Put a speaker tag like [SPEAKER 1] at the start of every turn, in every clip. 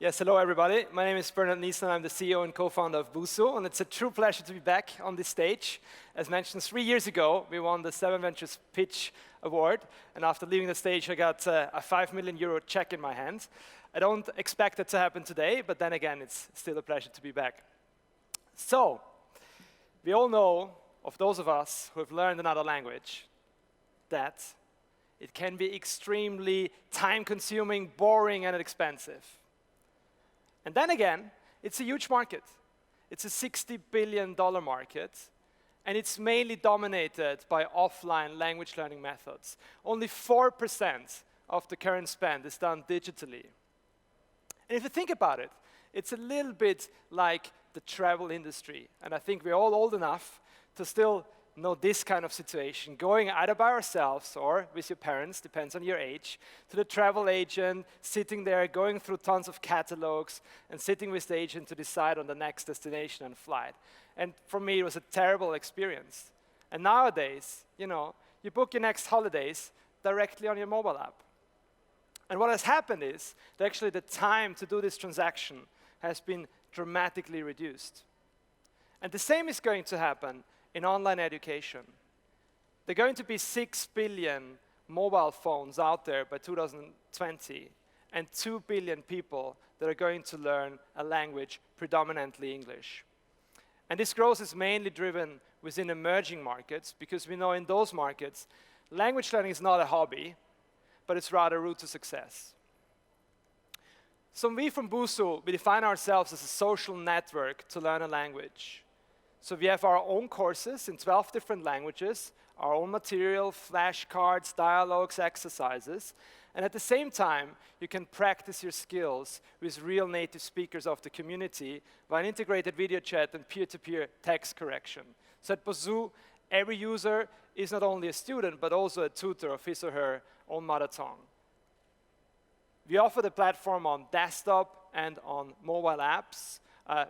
[SPEAKER 1] Yes, hello everybody. My name is Bernhard Niesner. I'm the CEO and co-founder of Busuu, and it's a true pleasure to be back on this stage. As mentioned, 3 years ago, we won the 7 Ventures Pitch Award, and after leaving the stage, I got a €5 million check in my hand. I don't expect it to happen today, but then again, it's still a pleasure to be back. So, we all know of those of us who have learned another language that it can be extremely time-consuming, boring, and expensive. And then again, it's a huge market. It's a $60 billion market, and it's mainly dominated by offline language learning methods. Only 4% of the current spend is done digitally. And if you think about it, it's a little bit like the travel industry. And I think we're all old enough to still know this kind of situation, going either by ourselves or with your parents, depends on your age, to the travel agent, sitting there, going through tons of catalogs, and sitting with the agent to decide on the next destination and flight. And for me, it was a terrible experience. And nowadays, you book your next holidays directly on your mobile app. And what has happened is that actually the time to do this transaction has been dramatically reduced. And the same is going to happen in online education. There are going to be 6 billion mobile phones out there by 2020, and 2 billion people that are going to learn a language predominantly English. And this growth is mainly driven within emerging markets, because we know in those markets, language learning is not a hobby, but it's rather a route to success. So we from Busuu, we define ourselves as a social network to learn a language. So we have our own courses in 12 different languages, our own material, flashcards, dialogues, exercises, and at the same time, you can practice your skills with real native speakers of the community via an integrated video chat and peer-to-peer text correction. So at Busuu, every user is not only a student, but also a tutor of his or her own mother tongue. We offer the platform on desktop and on mobile apps.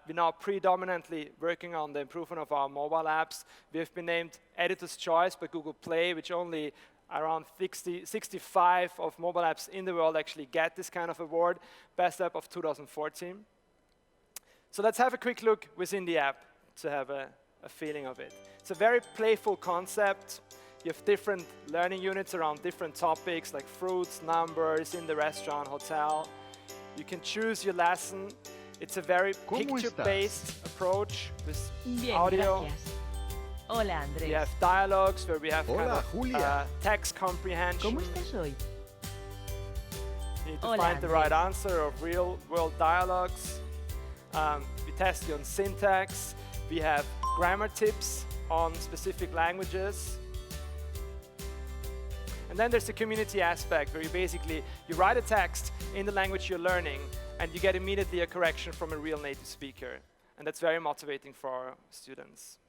[SPEAKER 1] We're now predominantly working on the improvement of our mobile apps. We have been named Editor's Choice by Google Play, which only around 65 of mobile apps in the world actually get this kind of award, Best App of 2014. So let's have a quick look within the app to have a feeling of it. It's a very playful concept. You have different learning units around different topics like fruits, numbers, in the restaurant, hotel. You can choose your lesson. It's a very picture-based approach with audio.
[SPEAKER 2] Gracias. Hola, Andrés.
[SPEAKER 1] We have dialogues where we have
[SPEAKER 3] Hola, Julia.
[SPEAKER 1] Text comprehension.
[SPEAKER 2] ¿Cómo estás hoy?
[SPEAKER 1] You need to
[SPEAKER 2] Hola,
[SPEAKER 1] find the
[SPEAKER 2] Andrés.
[SPEAKER 1] right answer of real-world dialogues. We test you on syntax. We have grammar tips on specific languages. And then there's the community aspect where you write a text in the language you're learning, and you get immediately a correction from a real native speaker. And that's very motivating for our students.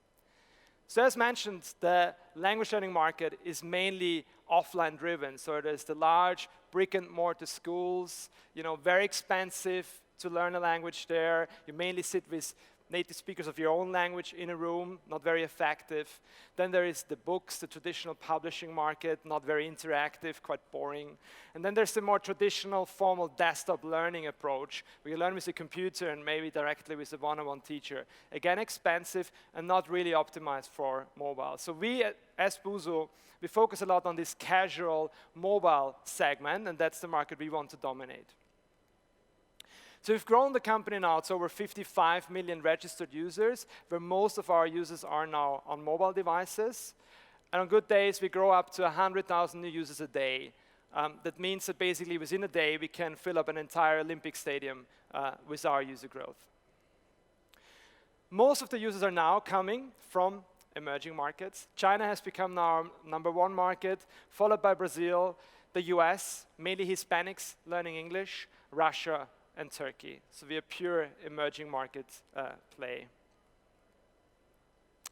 [SPEAKER 1] So as mentioned, the language learning market is mainly offline driven. So there's the large brick and mortar schools, very expensive to learn a language there. You mainly sit with native speakers of your own language in a room, not very effective. Then there is the books, the traditional publishing market, not very interactive, quite boring. And then there's the more traditional, formal desktop learning approach, where you learn with a computer and maybe directly with a one-on-one teacher. Again, expensive and not really optimized for mobile. So we, as Busuu, we focus a lot on this casual mobile segment, and that's the market we want to dominate. So we've grown the company now to over 55 million registered users, where most of our users are now on mobile devices. And on good days, we grow up to 100,000 new users a day. That means that basically within a day, we can fill up an entire Olympic stadium with our user growth. Most of the users are now coming from emerging markets. China has become now our #1 market, followed by Brazil, the US, mainly Hispanics learning English, Russia, and Turkey. So we are pure emerging market play.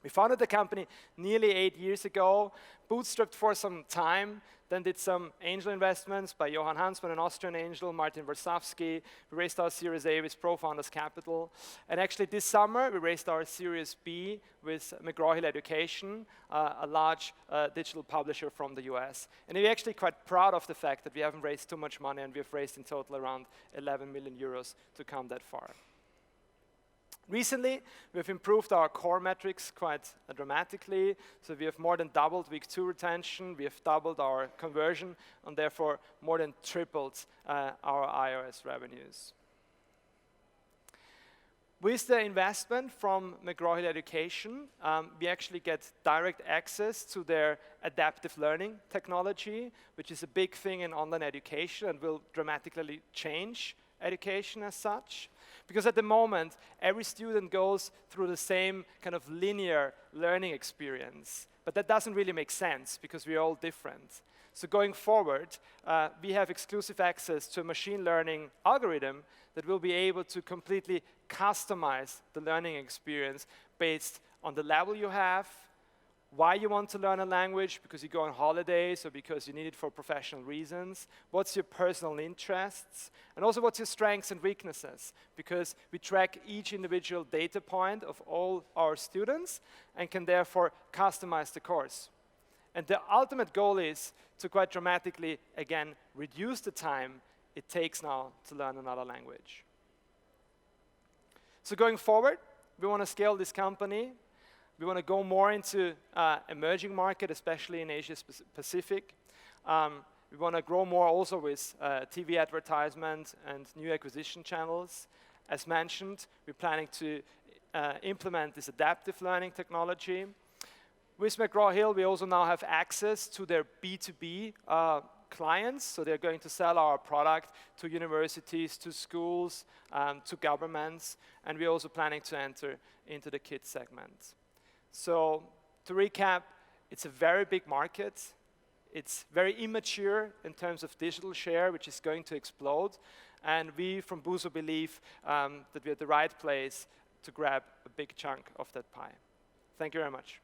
[SPEAKER 1] We founded the company nearly 8 years ago, bootstrapped for some time, then did some angel investments by Johann Hansmann, an Austrian angel, Martin Warsawski. We raised our Series A with Pro-Founders Capital. And actually this summer, we raised our Series B with McGraw-Hill Education, a large digital publisher from the US. And we're actually quite proud of the fact that we haven't raised too much money, and we've raised in total around 11 million euros to come that far. Recently, we've improved our core metrics quite dramatically. So we have more than doubled week 2 retention, we have doubled our conversion, and therefore more than tripled our iOS revenues. With the investment from McGraw-Hill Education, we actually get direct access to their adaptive learning technology, which is a big thing in online education and will dramatically change education as such. Because at the moment, every student goes through the same kind of linear learning experience. But that doesn't really make sense because we're all different. So going forward, we have exclusive access to a machine learning algorithm that will be able to completely customize the learning experience based on the level you have, why you want to learn a language, because you go on holidays or because you need it for professional reasons, what's your personal interests, and also what's your strengths and weaknesses, because we track each individual data point of all our students and can therefore customize the course. And the ultimate goal is to quite dramatically, again, reduce the time it takes now to learn another language. So going forward, we want to scale this company. We want to go more into emerging market, especially in Asia Pacific. We want to grow more also with TV advertisement and new acquisition channels. As mentioned, we're planning to implement this adaptive learning technology. With McGraw-Hill, we also now have access to their B2B clients, so they're going to sell our product to universities, to schools, to governments, and we're also planning to enter into the kids segment. So to recap, it's a very big market. It's very immature in terms of digital share, which is going to explode. And we from Busuu believe that we're at the right place to grab a big chunk of that pie. Thank you very much.